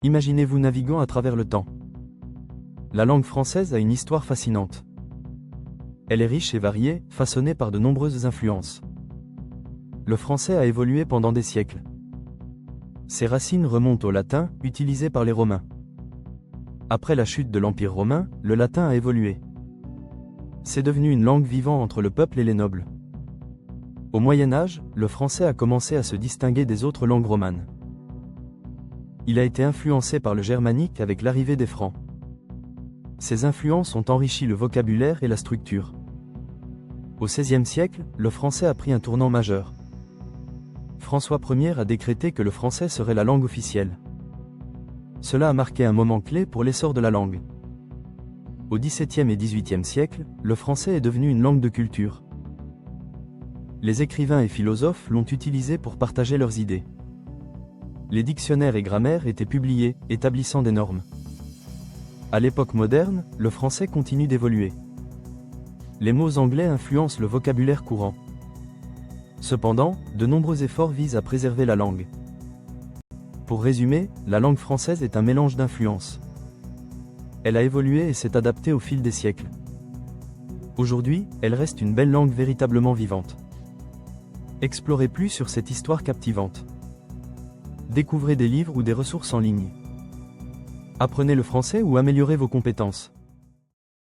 Imaginez-vous naviguant à travers le temps. La langue française a une histoire fascinante. Elle est riche et variée, façonnée par de nombreuses influences. Le français a évolué pendant des siècles. Ses racines remontent au latin, utilisé par les Romains. Après la chute de l'Empire romain, le latin a évolué. C'est devenu une langue vivant entre le peuple et les nobles. Au Moyen Âge, le français a commencé à se distinguer des autres langues romanes. Il a été influencé par le germanique avec l'arrivée des Francs. Ces influences ont enrichi le vocabulaire et la structure. Au XVIe siècle, le français a pris un tournant majeur. François Ier a décrété que le français serait la langue officielle. Cela a marqué un moment clé pour l'essor de la langue. Au XVIIe et XVIIIe siècle, le français est devenu une langue de culture. Les écrivains et philosophes l'ont utilisé pour partager leurs idées. Les dictionnaires et grammaires étaient publiés, établissant des normes. À l'époque moderne, le français continue d'évoluer. Les mots anglais influencent le vocabulaire courant. Cependant, de nombreux efforts visent à préserver la langue. Pour résumer, la langue française est un mélange d'influences. Elle a évolué et s'est adaptée au fil des siècles. Aujourd'hui, elle reste une belle langue véritablement vivante. Explorez plus sur cette histoire captivante. Découvrez des livres ou des ressources en ligne. Apprenez le français ou améliorez vos compétences.